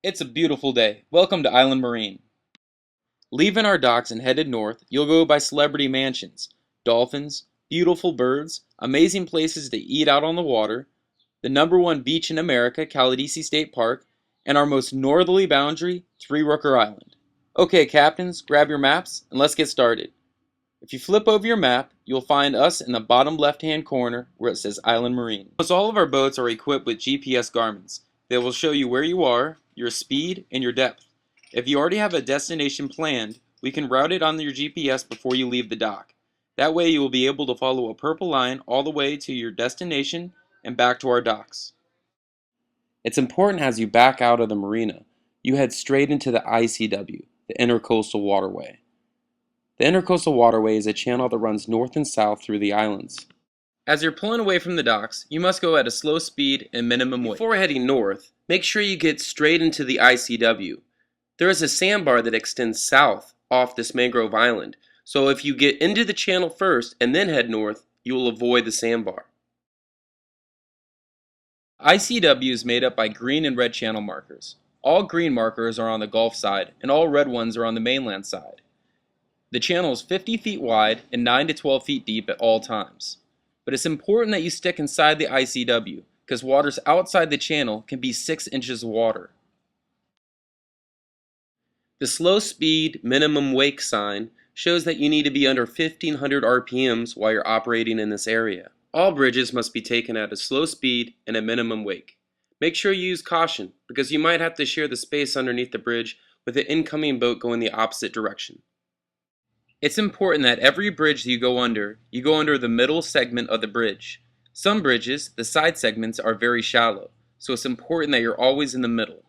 It's a beautiful day. Welcome to Island Marine. Leaving our docks and headed north, you'll go by celebrity mansions, dolphins, beautiful birds, amazing places to eat out on the water, the #1 beach in America, Caladesi State Park, and our most northerly boundary, Three Rooker Island. Okay, captains, grab your maps and let's get started. If you flip over your map, you'll find us in the bottom left-hand corner where it says Island Marine. Almost all of our boats are equipped with GPS garments. They will show you where you are, your speed, and your depth. If you already have a destination planned, we can route it on your GPS before you leave the dock. That way you will be able to follow a purple line all the way to your destination and back to our docks. It's important as you back out of the marina, you head straight into the ICW, the Intercoastal Waterway. The Intercoastal Waterway is a channel that runs north and south through the islands. As you're pulling away from the docks, you must go at a slow speed and minimum weight. Before heading north, make sure you get straight into the ICW. There is a sandbar that extends south off this mangrove island, so if you get into the channel first and then head north, you will avoid the sandbar. ICW is made up by green and red channel markers. All green markers are on the Gulf side, and all red ones are on the mainland side. The channel is 50 feet wide and 9 to 12 feet deep at all times. But it's important that you stick inside the ICW, because waters outside the channel can be 6 inches of water. The slow speed minimum wake sign shows that you need to be under 1500 RPMs while you're operating in this area. All bridges must be taken at a slow speed and a minimum wake. Make sure you use caution, because you might have to share the space underneath the bridge with an incoming boat going the opposite direction. It's important that every bridge you go under the middle segment of the bridge. Some bridges, the side segments, are very shallow, so it's important that you're always in the middle.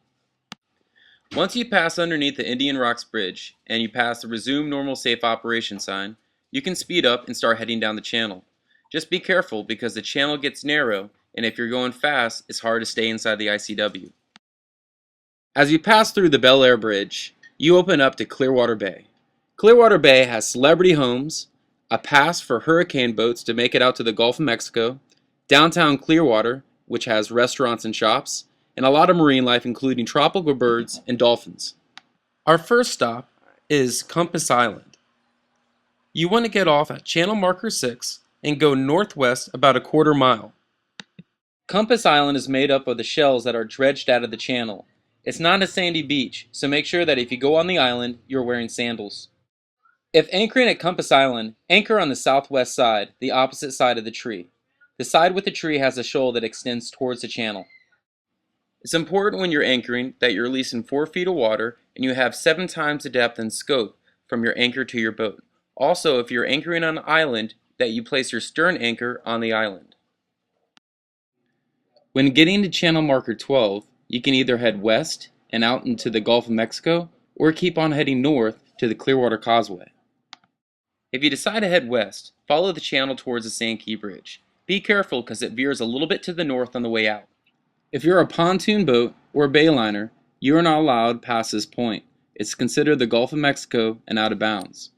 Once you pass underneath the Indian Rocks Bridge, and you pass the Resume Normal Safe Operation sign, you can speed up and start heading down the channel. Just be careful because the channel gets narrow, and if you're going fast, it's hard to stay inside the ICW. As you pass through the Bel Air Bridge, you open up to Clearwater Bay. Clearwater Bay has celebrity homes, a pass for hurricane boats to make it out to the Gulf of Mexico, downtown Clearwater, which has restaurants and shops, and a lot of marine life including tropical birds and dolphins. Our first stop is Compass Island. You want to get off at channel marker 6 and go northwest about a quarter mile. Compass Island is made up of the shells that are dredged out of the channel. It's not a sandy beach, so make sure that if you go on the island, you're wearing sandals. If anchoring at Compass Island, anchor on the southwest side, the opposite side of the tree. The side with the tree has a shoal that extends towards the channel. It's important when you're anchoring that you're releasing 4 feet of water and you have 7 times the depth and scope from your anchor to your boat. Also, if you're anchoring on an island, that you place your stern anchor on the island. When getting to channel marker 12, you can either head west and out into the Gulf of Mexico or keep on heading north to the Clearwater Causeway. If you decide to head west, follow the channel towards the Sand Key Bridge. Be careful because it veers a little bit to the north on the way out. If you're a pontoon boat or a bayliner, you are not allowed past this point. It's considered the Gulf of Mexico and out of bounds.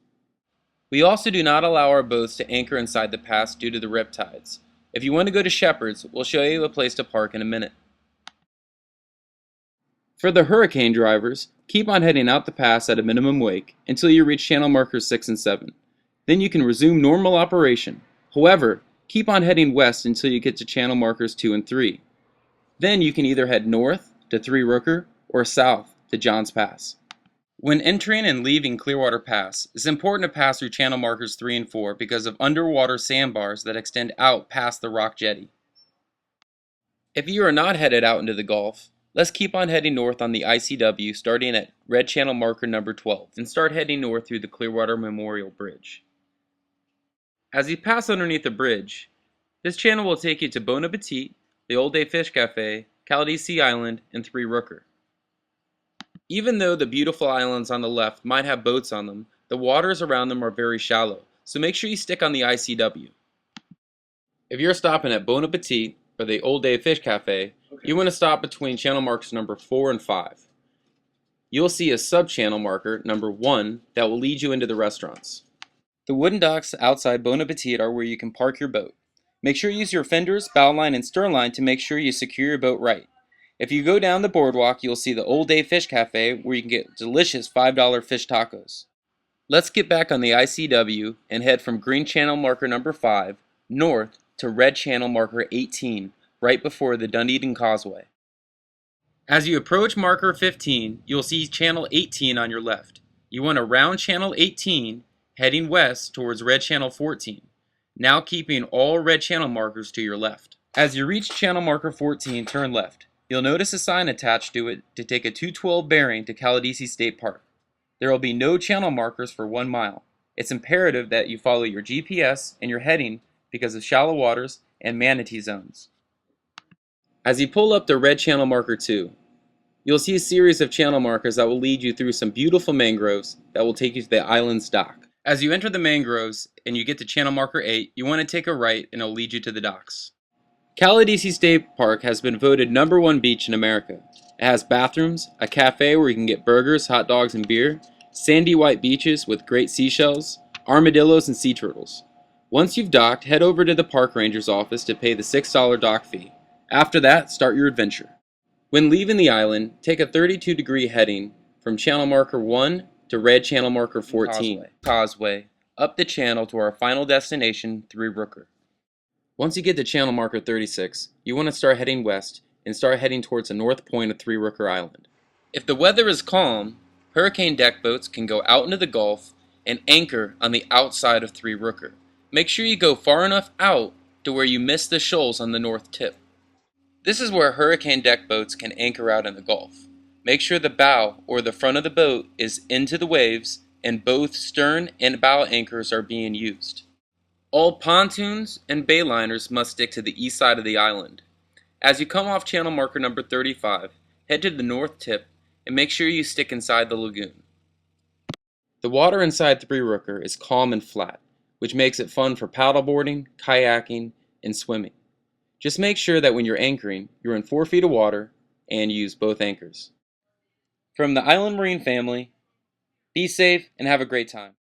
We also do not allow our boats to anchor inside the pass due to the riptides. If you want to go to Shepherd's, we'll show you a place to park in a minute. For the hurricane drivers, keep on heading out the pass at a minimum wake until you reach channel markers 6 and 7. Then you can resume normal operation. However, keep on heading west until you get to channel markers 2 and 3. Then you can either head north to Three Rooker or south to Johns Pass. When entering and leaving Clearwater Pass, it's important to pass through channel markers 3 and 4 because of underwater sandbars that extend out past the rock jetty. If you are not headed out into the Gulf, let's keep on heading north on the ICW starting at red channel marker number 12 and start heading north through the Clearwater Memorial Bridge. As you pass underneath the bridge, this channel will take you to Bon Appetit, the Old Day Fish Cafe, Caladesi Island, and Three Rooker. Even though the beautiful islands on the left might have boats on them, the waters around them are very shallow, so make sure you stick on the ICW. If you're stopping at Bon Appetit or the Old Day Fish Cafe, you want to stop between channel markers number 4 and 5. You'll see a sub-channel marker, number 1, that will lead you into the restaurants. The wooden docks outside Bon Appetit are where you can park your boat. Make sure you use your fenders, bow line, and stern line to make sure you secure your boat right. If you go down the boardwalk, you'll see the Old Day Fish Cafe where you can get delicious $5 fish tacos. Let's get back on the ICW and head from green channel marker number 5 north to red channel marker 18 right before the Dunedin Causeway. As you approach marker 15, you'll see channel 18 on your left. You want to round channel 18 heading west towards red channel 14, now keeping all red channel markers to your left. As you reach channel marker 14, turn left. You'll notice a sign attached to it to take a 212 bearing to Caladesi State Park. There will be no channel markers for 1 mile. It's imperative that you follow your GPS and your heading because of shallow waters and manatee zones. As you pull up to red channel marker 2, you'll see a series of channel markers that will lead you through some beautiful mangroves that will take you to the island's dock. As you enter the mangroves and you get to channel marker 8, you want to take a right and it'll lead you to the docks. Caladesi State Park has been voted #1 beach in America. It has bathrooms, a cafe where you can get burgers, hot dogs, and beer, sandy white beaches with great seashells, armadillos, and sea turtles. Once you've docked, head over to the park ranger's office to pay the $6 dock fee. After that, start your adventure. When leaving the island, take a 32-degree heading from channel marker 1 to red channel marker 14 Causeway up the channel to our final destination, Three Rooker. Once you get to channel marker 36, you want to start heading west and start heading towards the north point of Three Rooker Island. If the weather is calm, hurricane deck boats can go out into the Gulf and anchor on the outside of Three Rooker. Make sure you go far enough out to where you miss the shoals on the north tip. This is where hurricane deck boats can anchor out in the Gulf. Make sure the bow or the front of the boat is into the waves and both stern and bow anchors are being used. All pontoons and bayliners must stick to the east side of the island. As you come off channel marker number 35, head to the north tip and make sure you stick inside the lagoon. The water inside Three Rooker is calm and flat, which makes it fun for paddleboarding, kayaking, and swimming. Just make sure that when you're anchoring, you're in 4 feet of water and use both anchors. From the Island Marine family, be safe and have a great time.